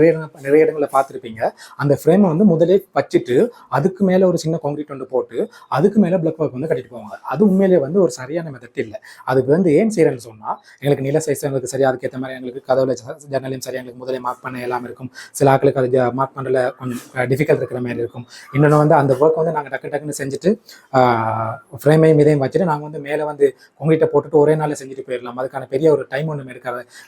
நிறைய இடங்களில் பார்த்துருப்பீங்க. அந்த ஃப்ரேமை வந்து முதலே வச்சுட்டு அதுக்கு மேலே ஒரு சின்ன கான்கிரீட் ஒன்று போட்டு அதுக்கு மேலே பிளக் ஒர்க் வந்து கட்டிட்டு போவாங்க. அது உண்மையிலே வந்து ஒரு சரியான மெத்தட் இல்லை. அதுக்கு வந்து ஏன் செய்கிறேன்னு சொன்னால், எங்களுக்கு நில சைஸ் எங்களுக்கு சரியாக அதுக்கேற்ற மாதிரி எங்களுக்கு கதவுல ஜன்னலையும் சரியாக எங்களுக்கு முதலே மார்க் பண்ண எல்லாம் இருக்கும். சில ஆட்களுக்கு அது மார்க் பண்ணுறதுல கொஞ்சம் டிஃபிகல்ட் இருக்கிற மாதிரி இருக்கும். இன்னொன்று வந்து அந்த ஒர்க் வந்து நாங்கள் டக்குன்னு செஞ்சுட்டு ஃப்ரேமையும் இதையும் வச்சுட்டு நாங்கள் வந்து மேலே வந்து கொங்கிட்ட போட்டுட்டு ஒரே நாளில் செஞ்சுட்டு போயிடலாம். அதுக்கான பெரிய ஒரு டைம் ஒன்றும்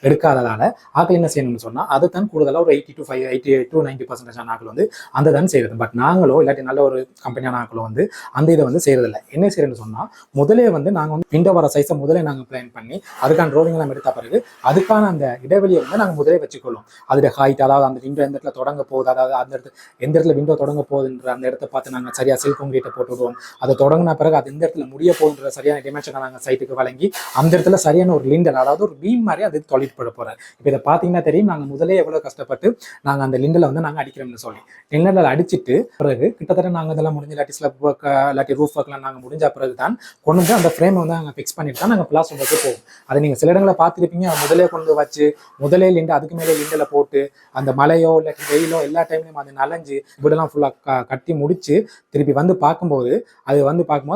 எடுக்காததால் ஆக்கள் என்ன செய்யணும்னு சொன்னால், அதை தான் கூடுதலாக ஒரு 80 to 90% ஆக்கள் வந்து அந்த தான் செய்கிறது. பட் நாங்களோ இல்லாட்டி நல்ல ஒரு கம்பெனியான ஆக்களோ வந்து அந்த இதை வந்து செய்கிறதில்ல. என்ன செய்யறதுன்னு சொன்னால், முதலே வந்து நாங்கள் வந்து விண்டோ வர சைஸை முதலே நாங்கள் பிளான் பண்ணி அதுக்கான ட்ரோவிங் எல்லாம் எடுத்த பிறகு அதுக்கான அந்த இடைவெளியை வந்து நாங்கள் முதலே வச்சுக்கொள்ளும். அதோட ஹைட், அதாவது அந்த விண்டோ எந்த இடத்துல தொடங்க போகுது, அதாவது அந்த இடத்துல எந்த இடத்துல விண்டோ தொடங்க போகுதுன்ற அந்த இடத்த பார்த்து நாங்கள் சரியாக சில் கொங்கிட்ட போட்டு விடுவோம். அதை தொடங்கின பிறகு அது எந்த இடத்துல முடிய போகுன்ற சரியான டிமென்ஷனை நாங்கள் சைட்டுக்கு வழங்கி அந்த இடத்துல சரியான ஒரு லிண்டல், அதாவது ஒரு பீம் மாதிரி அது தொழிற்பட போகிறேன். இப்போ இதை பார்த்தீங்கன்னா தெரியும், நாங்கள் முதலே எவ்வளோ கஷ்டப்பட்டு நாங்கள் அந்த லிண்டலை வந்து நாங்கள் அடிக்கிறோம்னு சொல்லி லிண்டலில் அடிச்சுட்டு பிறகு கிட்டத்தட்ட நாங்கள் இதெல்லாம் முடிஞ்சு இல்லாட்டி ஸ்லப் ஒர்க் இல்லாட்டி ரூஃப் ஒர்க்லாம் நாங்கள் முடிஞ்ச பிறகு தான் கொண்டு வந்து அந்த ஃப்ரேமை வந்து நாங்கள் ஃபிக்ஸ் பண்ணிட்டு தான் நாங்கள் பிளாஸ்டர் ஒர்க்கு போவோம். அதை நீங்கள் சில இடங்களை பார்த்துருப்பீங்க, முதலே கொண்டு வச்சு முதலே லிண்டு அதுக்கு மேலே லிண்டலை போட்டு அந்த மழையோ இல்லாட்டி வெயிலோ எல்லா டைம்லையும் அது நனைஞ்சு இப்படிலாம் ஃபுல்லாக கட்டி முடிச்சு திருப்பி வந்து பார்க்கும்போது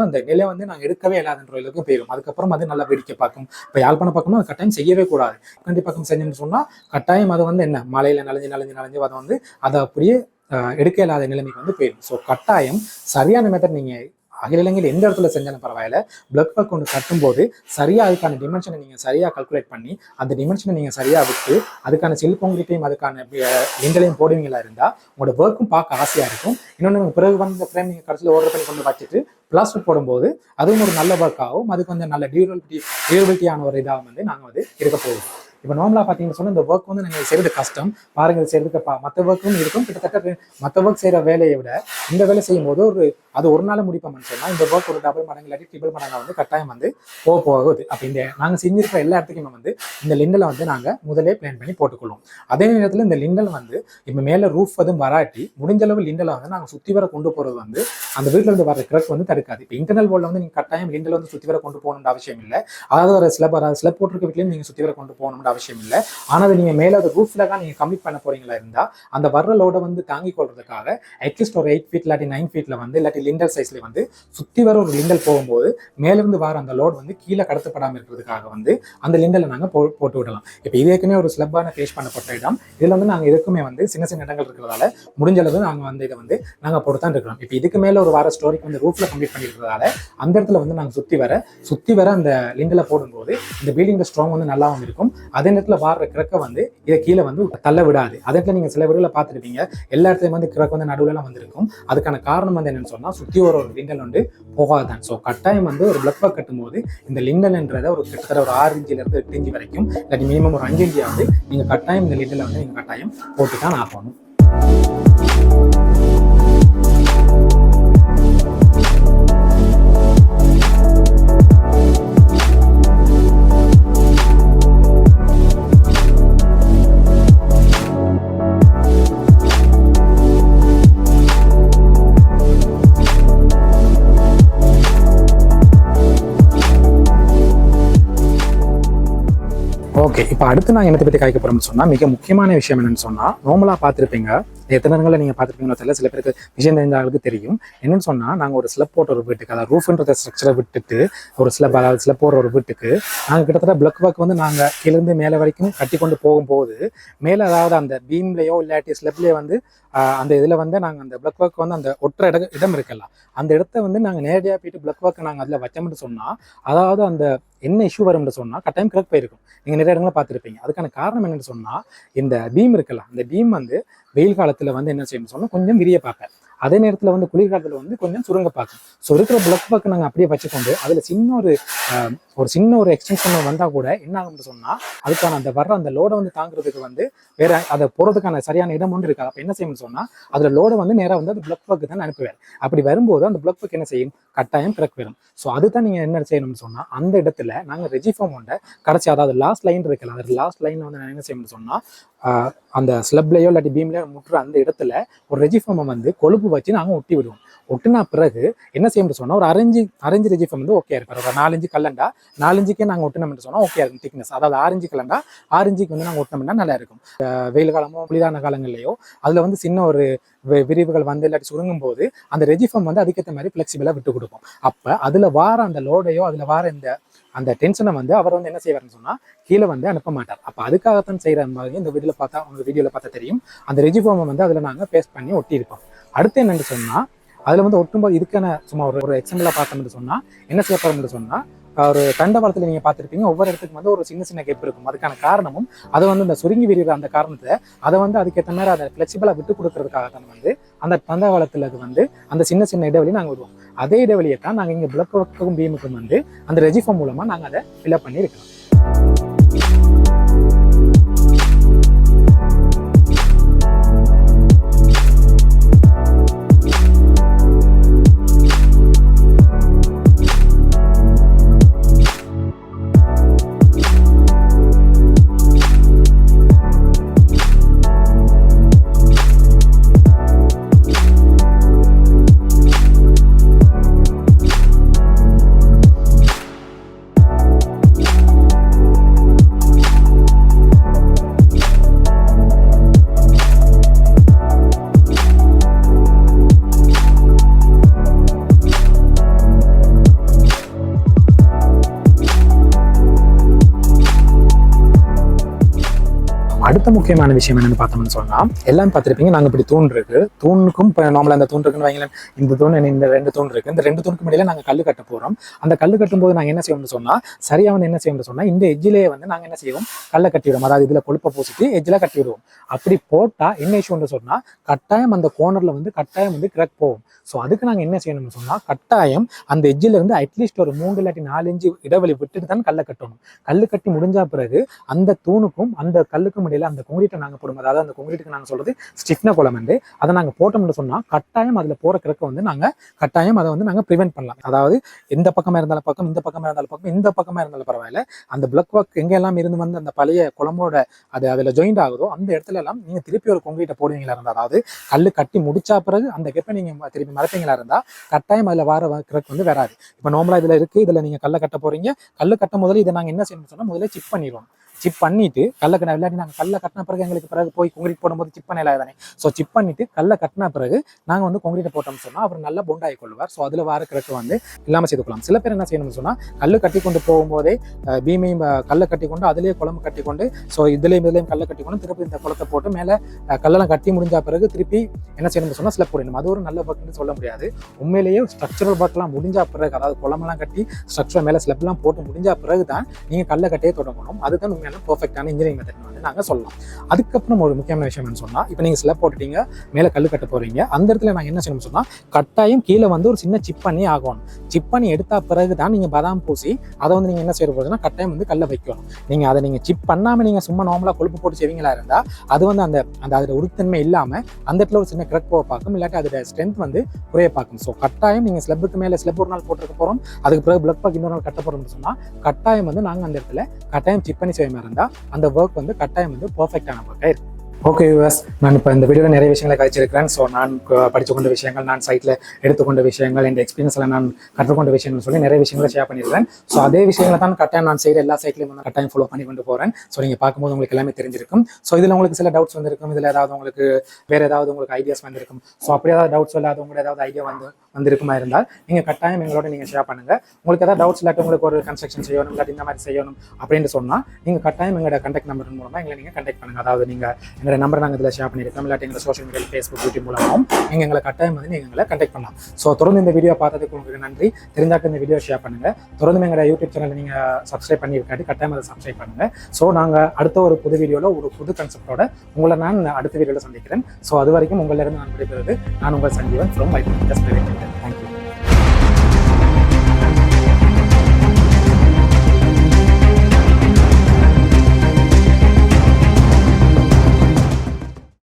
அந்த நிலை வந்து நாங்கள் எடுக்கவே இல்லாதன்ற அளவுக்கு போயிடும். அதுக்கப்புறம் அது நல்லா வேடிக்கை பார்க்கும். இப்போ யாழ்ப்பாண பக்கமும் அது கட்டாயம் செய்யவே கூடாது. கண்டி பக்கம் செஞ்சோம்னு சொன்னால் கட்டாயம் அது வந்து என்ன மழையில நனைஞ்சு அதை வந்து அதை அப்படியே எடுக்க இல்லாத நிலைமைக்கு வந்து போயிடும். ஸோ கட்டாயம் சரியான மெத்தட் நீங்கள் அகில இலங்கையில் எந்த இடத்துல செஞ்சாலும் பரவாயில்ல, பிளக் ஒர்க் ஒன்று கட்டும்போது சரியாக அதுக்கான டிமென்ஷனை நீங்கள் சரியாக கல்குலேட் பண்ணி அந்த டிமென்ஷனை நீங்கள் சரியாக விட்டு அதுக்கான சில் கான்கிரீட்டையும் அதுக்கான லிண்டலையும் போடுவீங்களா இருந்தால் உங்களோட ஒர்க்கும் பார்க்க ஆசையாக இருக்கும். இன்னொன்று பிறகு வந்து ஃப்ரேம் நீங்கள் கடைசியில் ஆர்டர் பண்ணி கொண்டு வச்சுட்டு பிளாஸ்டர் போடும்போது அதுவும் ஒரு நல்ல ஒர்க் ஆகும். அதுக்கு கொஞ்சம் நல்ல டியூரபிலிட்டியான ஒரு இதாக வந்து நாங்கள் வந்து இருக்க போகுது. இப்போ நார்மலாக பார்த்தீங்கன்னு சொன்னால் இந்த ஒர்க் வந்து நாங்கள் செய்கிறது கஷ்டம். பாருங்கள், செய்கிறதுக்கு மற்ற ஒர்க்கும் இருக்கும். கிட்டத்தட்ட மற்ற ஒர்க் செய்கிற வேலையை விட இந்த வேலை செய்யும் போது அது ஒரு நாள் முடிப்போம்னு சொன்னால் இந்த ஒர்க் ஒரு டபுள் மடங்கு இல்லாட்டி ட்ரிபிள் மடங்காக வந்து கட்டாயம் வந்து போகுது. அப்போ இந்த நாங்கள் செஞ்சிருக்கிற எல்லா இடத்துக்குமே வந்து இந்த லிண்டலை வந்து நாங்கள் முதலே பிளான் பண்ணி போட்டுக்கொள்வோம். அதே நேரத்தில் இந்த லிண்டல் வந்து இப்போ மேலே ரூஃப் வந்து வராட்டி முடிஞ்சளவு லிண்டலை வந்து நாங்கள் சுற்றி வர கொண்டு போகிறது வந்து அந்த வீட்டில் இருந்து வர கிரக் வந்து தடுக்காது. இப்போ இன்டர்னல் போர்டில் வந்து நீங்கள் கட்டாயம் லிண்டல் வந்து சுற்றி வர கொண்டு போகணுன்ற அவசியம் இல்லை. அதாவது ஒரு ஸ்லப் போட்டிருக்க வீட்லையும் நீங்கள் சுற்றி வர கொண்டு போகணுன்ற அவசியம் இல்லை. ஆனால் நீங்கள் மேலே அது ரூஃபில் தான் நீங்கள் கம்ப்ளீட் பண்ண போறீங்களா இருந்தால் அந்த வர்ற லோடை வந்து தாங்கிக் கொள்றதுக்காக அட்லீஸ்ட் ஒரு 8 feet இல்லாட்டி 9 feet வந்து இல்லாட்டி லிண்டல் சைஸ்ல வந்து சுற்றி வர ஒரு லிண்டல் போகும்போது மேலிருந்து வர அந்த லோட் வந்து கீழே கடத்தப்படாமல் இருக்கிறதுக்காக வந்து அந்த லிண்டலை நாங்கள் போட்டு விடலாம். இப்போ இது ஏற்கனவே ஒரு ஸ்லப்பான ஃபேஸ் பண்ணப்பட்ட இடம். இதில் வந்து நாங்கள் இதுக்குமே வந்து சின்ன சின்ன இடங்கள் இருக்கிறதால முடிஞ்ச அளவு நாங்கள் வந்து இதை வந்து நாங்கள் போட்டு தான் இருக்கிறோம். இப்போ இதுக்கு மேலே ஒரு வார ஸ்டோரிக்கு வந்து ரூஃபில் கம்ப்ளீட் பண்ணியிருக்கிறதால அந்த இடத்துல வந்து நாங்கள் சுற்றி வர அந்த லிண்டலை போடும்போது இந்த பில்டிங் ஸ்ட்ராங் வந்து நல்லாவும் இருக்கும். அதே நேரத்தில் வாடுற கிரக்கை வந்து இதை கீழே வந்து தள்ள விடாது. அதே இடத்துல நீங்கள் சில வீடுகளை பார்த்துருப்பீங்க, எல்லா இடத்துலையும் வந்து கிரக் வந்து நடுவுலாம் வந்திருக்கும். அதுக்கான காரணம் வந்து என்னன்னு சொன்னால் சுற்றி ஒரு லிண்டல் வந்து போகாதான். ஸோ கட்டாயம் வந்து ஒரு பிளக் ஒர்க் கட்டும் போது இந்த லிண்டல்ன்றதை ஒரு கிட்டத்தட்ட ஒரு 6 இன்ச்சிலிருந்து 8 இன்ச்சு வரைக்கும் இல்லாட்டி மினிமம் ஒரு 5 இன்ச்சியாவது நீங்கள் கட்டாயம் இந்த லிண்டலை வந்து நீங்கள் கட்டாயம் போட்டு தான் ஆகணும். ஓகே, இப்போ அடுத்து நான் என்னத்தை பற்றி காய்க்க போகிறோம்னு சொன்னால் மிக முக்கியமான விஷயம் என்னென்னு சொன்னால், நார்மலாக பார்த்துருப்பீங்க, எத்தனை இடங்களில் நீங்கள் பார்த்துருப்பீங்களோ தெரியல, சில பேருக்கு விஷயம் தெரிஞ்சாங்களுக்கு தெரியும். என்னென்னு சொன்னால், நாங்கள் ஒரு ஸ்லப் போட்ட ஒரு வீட்டுக்கு, அதாவது ரூஃப்ன்ற ஸ்ட்ரக்சரை விட்டுட்டு ஒரு ஸ்லப் போடுற ஒரு வீட்டுக்கு நாங்கள் கிட்டத்தட்ட பிளக் ஒர்க் வந்து நாங்கள் கீழேருந்து மேலே வரைக்கும் கட்டி கொண்டு போகும்போது மேலே அதாவது அந்த பீம்லேயோ இல்லாட்டி ஸ்லெப்லேயோ வந்து அந்த இதில் வந்து நாங்கள் அந்த பிளக் ஒர்க் வந்து அந்த ஒற்றை இடம் இருக்கலாம், அந்த இடத்த வந்து நாங்கள் நேரடியாக போயிட்டு பிளக் ஒர்க்கை நாங்கள் அதில் வச்சோம்னு சொன்னால், அதாவது அந்த என்ன இஷ்யூ வரும்னு சொன்னால் கட்டாயம் கிரக் போயிருக்கும். நீங்கள் நிறைய இடங்களை பார்த்துருப்பீங்க. அதுக்கான காரணம் என்னென்னு சொன்னால், இந்த பீம் இருக்கலாம், அந்த பீம் வந்து வெயில் காலத்தில் வந்து என்ன செய்யணும்னு சொன்னால் கொஞ்சம் விரிய பார்ப்பேன், அதே நேரத்தில் வந்து குளிர்காலத்தில் வந்து கொஞ்சம் சுருங்க பார்க்கும். ஸோ இருக்கிற பிளக் ஒர்க்கை நாங்கள் அப்படியே வச்சுக்கொண்டு அதில் சின்ன ஒரு எக்ஸ்டென்ஷன் வந்தால் கூட என்ன ஆகும்னு சொன்னால் அதுக்கான அந்த வர்ற அந்த லோடை வந்து தாங்கிறதுக்கு வந்து வேற அதை போகிறதுக்கான சரியான இடம் ஒன்று இருக்காது. அப்போ என்ன செய்யணும்னு சொன்னால் அதில் லோடை வந்து நேராக வந்து அது பிளக் ஒர்க்கு தான் அனுப்புவேன். அப்படி வரும்போது அந்த பிளக் ஒர்க் என்ன செய்யும், கட்டாயம் கிரக் வரும். ஸோ அதுதான் நீங்கள் என்ன செய்யணும்னு சொன்னால் அந்த இடத்துல நாங்கள் ரெஜிஃபார்ம் ஒன்றை கடைசி, அதாவது லாஸ்ட் லைன் இருக்குல்ல, அந்த லாஸ்ட் லைனில் வந்து நான் என்ன செய்யணும்னு சொன்னால் அந்த ஸ்லப்லையோ இல்லாட்டி பீம்லையோ முட்டுற அந்த இடத்துல ஒரு ரெஜிஃபார்மை வந்து கொழுப்பு வச்சு நாங்கள் ஒட்டி விடுவோம். ஒட்டினா பிறகு என்ன செய்யணும்னு சொன்னால் ஒரு அரஞ்சு ரெஜிஃபம் வந்து ஓகே இருக்கும். ஒரு 4 இன்ச்சு கல்லண்டா 4 இன்ச்சுக்கே நாங்கள் ஒட்டினோம்னு சொன்னால் ஓகே இருக்கும் திக்னஸ். அதாவது 6 இன்ச்சு கல்லண்டா 6 இன்ச்சுக்கு வந்து நாங்கள் ஒட்டினோம்னா நல்லா இருக்கும். வெயில் காலமோ குளிரான காலங்கள்லையோ அதில் வந்து சின்ன ஒரு விரிவுகள் வந்து இல்லாட்டி சுருங்கும் போது அந்த ரெஜிஃபம் வந்து அதுக்கேற்ற மாதிரி ஃப்ளெக்சிபிளாக விட்டு கொடுக்கும். அப்போ அதில் வார அந்த லோடையோ அதில் வார அந்த டென்ஷனை வந்து அவர் வந்து என்ன செய்வார்னு சொன்னால் கீழே வந்து அனுப்ப மாட்டார். அப்போ அதுக்காகத்தான் செய்கிற மாதிரி இந்த வீடியோவில் பார்த்தா உங்கள் வீடியோவில் பார்த்தா தெரியும். அந்த ரெஜிஃபார்மை வந்து அதில் நாங்கள் பேஸ்ட் பண்ணி ஒட்டியிருப்போம். அடுத்து என்னென்னு சொன்னால் அதில் வந்து ஒட்டும்போது இதுக்கான சும்மா ஒரு எக்ஸாம்பிளாக பார்த்தோம்னு சொன்னால் என்ன செய்ய போகிறோம்னு சொன்னால் ஒரு தண்டவாளத்தில் நீங்கள் பார்த்துருப்பீங்க ஒவ்வொரு இடத்துக்கு வந்து ஒரு சின்ன கேப் இருக்கும். அதுக்கான காரணமும் அதை வந்து இந்த சுருங்கி விரிகிற அந்த காரணத்தை அதை வந்து அதுக்கேற்ற மாதிரி அதை ஃப்ளெக்சிபிளாக விட்டு கொடுக்கறதுக்காக வந்து அந்த தண்டவாளத்தில் வந்து அந்த சின்ன இடைவெளி நாங்கள் விடுவோம். அதே இடைவெளியை தான் நாங்கள் இங்கே பிளக் ஒர்க்குக்கும் பீமுக்கும் வந்து அந்த ரெஜிஃபார்ம் மூலமாக நாங்கள் அதை ஃபில்அப் பண்ணி இருக்கிறோம். அடுத்த முக்கியமான விஷயம் என்னன்னு பார்த்தோம்னு சொன்னால் எல்லாம் பார்த்துருப்பீங்க நாங்கள் இப்படி தூண் இருக்கு. தூணுக்கும் இப்போ நார்மலாக அந்த தூண் இருக்குன்னு வைங்களேன். இந்த தூண் இந்த 2 தூண் இருக்கு. இந்த 2 தூணுக்கு இடையில நாங்கள் கல் கட்ட போகிறோம். அந்த கல் கட்டும்போது நாங்கள் என்ன செய்வோம்னு சொன்னால் சரியாக வந்து என்ன செய்வோம்னு சொன்னால் இந்த எஜ்ஜிலேயே வந்து நாங்கள் என்ன செய்வோம் கல்லை கட்டிவிடுவோம். அதாவது இதில் கொழுப்பை பூசிட்டு எஜ்ஜில் கட்டி விடுவோம். அப்படி போட்டால் என்ன இஷ்யூன்னு சொன்னால் கட்டாயம் அந்த கோர்னரில் வந்து கட்டாயம் வந்து கிராக் போகும். ஸோ அதுக்கு நாங்கள் என்ன செய்யணும்னு சொன்னால் கட்டாயம் அந்த எஜ்ஜில் இருந்து அட்லீஸ்ட் ஒரு 3 இல்லாட்டி 4 இன்ச்சு இடைவெளி விட்டுட்டு தான் கல்லை கட்டணும். கல் கட்டி முடிஞ்சா பிறகு அந்த தூணுக்கும் அந்த கல்லுக்கும் இடையில அந்த கொங்கிரீட்டை நாங்கள் போடும். அதாவது அந்த கொங்கிரீட்டுக்கு நாங்கள் சொல்றது ஸ்டிஃப்ன குளம் வந்து அதை நாங்கள் போட்டோம்னு சொன்னால் கட்டாயம் அதில் போகிற கிரக்க வந்து நாங்கள் கட்டாயம் அதை வந்து நாங்கள் ப்ரிவென்ட் பண்ணலாம். அதாவது எந்த பக்கமாக இருந்தாலும் பக்கம், இந்த பக்கமாக இருந்தாலும் பக்கம், இந்த பக்கமாக இருந்தாலும் பரவாயில்ல. அந்த பிளக் ஒர்க் எங்கெல்லாம் இருந்து வந்து அந்த பழைய குளமோட அது அதில் ஜாயிண்ட் ஆகுதோ அந்த இடத்துல எல்லாம் நீங்கள் திருப்பி ஒரு கொங்கிரீட்டை போடுவீங்களா இருந்தால், அதாவது கல் கட்டி முடிச்சா பிறகு அந்த கெப்பை நீங்கள் திருப்பி மறைப்பீங்களா இருந்தால் கட்டாயம் அதில் வர கிரக் வந்து வராது. இப்போ நார்மலாக இதில் இருக்குது, இதில் நீங்கள் கல்லை கட்ட போகிறீங்க. கல் கட்ட முதல்ல இதை நாங்கள் என்ன செய்யணும்னு சொன்னால் முதல்ல சிப் பண்ணிடுவோம். சிப் பண்ணிட்டு கல்லை கட்ட இல்லாட்டி நாங்கள் கல்லை கட்டின பிறகு எங்களுக்கு பிறகு போய் கொங்கிரீட் போடும்போது சிப் பண்ண தானே. ஸோ சிப் பண்ணிட்டு கல்லை கட்டின பிறகு நாங்கள் வந்து கொங்கிரீட்டை போட்டோம்னு சொன்னால் அவர் நல்லா பொண்டாகி கொள்வார். ஸோ அதில் வர கிரக்கு வந்து இல்லாமல் செய்து கொள்ளலாம். சில பேர் என்ன செய்யணும்னு சொன்னால் கல் கட்டி கொண்டு போகும்போதே பீமையும் கல்லை கட்டி கொண்டு அதிலேயே குழம்பு கட்டி கொண்டு ஸோ இதுலேயும் கல்லை கட்டி கொண்டு திருப்பி இந்த குளத்தை போட்டு மேலே கல்லெல்லாம் கட்டி முடிஞ்ச பிறகு திருப்பி என்ன செய்யணும்னு சொன்னால் ஸ்லெப் போடணும். அது ஒரு நல்ல ஒர்க்னு சொல்ல முடியாது. உண்மையிலேயே ஸ்ட்ரக்சரல் ஒர்க்லாம் முடிஞ்ச பிறகு, அதாவது குளமெல்லாம் கட்டி ஸ்ட்ரக்சர் மேலே ஸ்லெப்லாம் போட்டு முடிஞ்ச பிறகு தான் நீங்கள் கல்லை கட்டியே தொடங்கணும். அதுதான் உண்மையான பர்ஃபெக்டான இன்ஜினியரிங் மெத்தட் வந்து நாங்கள் சொல்லலாம். அதுக்கப்புறம் ஒரு முக்கியமான விஷயம் என்ன சொன்னால், இப்போ நீங்கள் ஸ்லெப் போட்டுட்டீங்க, மேலே கல் கட்ட போகிறீங்க. அந்த இடத்துல நாங்கள் என்ன செய்யணும்னு சொன்னால் கட்டாயம் கீழே வந்து ஒரு சின்ன சிப் பண்ணி ஆகணும். சிப் பண்ணி எடுத்த பிறகு தான் நீங்கள் பாதாம் பூசி அதை வந்து நீங்கள் என்ன செய்ய போகிறதுனா கட்டாயம் வந்து கல்லை வைக்கணும். நீங்கள் அதை நீங்கள் சிப் பண்ணாமல் நீங்கள் சும்மா நார்மலாக கொழுப்பு போட்டு செய்வீங்களா இருந்தால் அது வந்து அந்த அதோட உறுத்தன்மை இல்லாமல் அந்த இடத்துல ஒரு சின்ன கிரக் போக பார்க்கும், இல்லாட்டி அதோட ஸ்ட்ரென்த் வந்து குறைய பார்க்கும். ஸோ கட்டாயம் நீங்கள் ஸ்லெப்புக்கு மேலே ஸ்லெப் ஒரு நாள் போட்டிருக்க போகிறோம், அதுக்கு பிறகு பிளக் பாக் இன்னொரு நாள் கட்ட போகிறோம்னு சொன்னால் கட்டாயம் வந்து நாங்கள் அந்த இடத்துல கட்டாயம் சிப் பண்ணி செய்ய மாதிரி இருந்தால் அந்த ஒர்க் வந்து கட்டாயம் வந்து பர்ஃபெக்டான ஒர்க்காக இருக்கும். ஓகே வியூவர்ஸ், நான் இப்போ இந்த வீடியோவில் நிறைய விஷயங்களை கழிச்சிருக்கிறேன். ஸோ நான் படித்து கொண்ட விஷயங்கள், நான் சைட்டில் எடுத்துக்கொண்ட விஷயங்கள், இந்த எக்ஸ்பீரியன்ஸில் நான் கற்றுக்கொண்ட விஷயங்கள் சொல்லி நிறைய விஷயங்களை ஷேர் பண்ணியிருக்கேன். ஸோ அதே விஷயங்களை தான் கட்டாயம் நான் செய்கிற எல்லா சைட்லையும் வந்து கட்டாயம் ஃபாலோ பண்ணி கொண்டு போகிறேன். ஸோ நீங்கள் பார்க்கும்போது உங்களுக்கு எல்லாமே தெரிஞ்சிருக்கும். ஸோ இதில் உங்களுக்கு சில டவுட்ஸ் வந்திருக்கும், இதில் ஏதாவது உங்களுக்கு வேறு ஏதாவது உங்களுக்கு ஐடியாஸ் வந்திருக்கும். ஸோ அப்படி ஏதாவது டவுட்ஸ் இல்லாத உங்களுக்கு ஏதாவது ஐடியா வந்திருக்குமா இருந்தால் நீங்கள் கட்டாயம் எங்களோட நீங்கள் ஷேர் பண்ணுங்கள். உங்களுக்கு ஏதாவது டவுட்ஸ் இல்லாட்டி உங்களுக்கு ஒரு கன்ஸ்ட்ரக்ஷன் செய்யணும் இல்லாட்டி இந்த மாதிரி செய்யணும் அப்படின்னு சொன்னால் நீங்கள் கட்டாயம் எங்களோட கான்டாக்ட் நம்பர் மூலமாக எங்களை நீங்கள் கான்டாக்ட் பண்ணுங்கள். அதாவது நீங்கள் எங்களோட நம்பர் நாங்கள் இதில் ஷேர் பண்ணியிருக்கோம், இல்லாட்டி எங்களை சோஷியல் மீடியா ஃபேஸ்புக் யூடியூப் மூலமாகவும் நீங்கள் எங்களை கட்டாயம் வந்து நீங்கள் எங்களை கான்டாக்ட் பண்ணலாம். ஸோ தொடர்ந்து இந்த வீடியோ பார்த்ததுக்கு உங்களுக்கு நன்றி. தெரிஞ்சாக்க இந்த வீடியோ ஷேர் பண்ணுங்கள். தொடர்ந்து எங்களோட யூடியூப் சேனல் நீங்கள் சப்ஸ்கிரைப் பண்ணியிருக்காட்டி கட்டாயம் அதை சப்ஸ்கிரைப் பண்ணுங்கள். ஸோ நாங்கள் அடுத்த ஒரு புது வீடியோவில் ஒரு புது கான்செப்டோட உங்களை நான் அடுத்த வீடியோவில் சந்திக்கிறேன். ஸோ அது வரைக்கும் உங்களிலிருந்து நான் விடைபெறுவது நான் உங்கள் Sanjeevan from micrometres private limited. Thank you.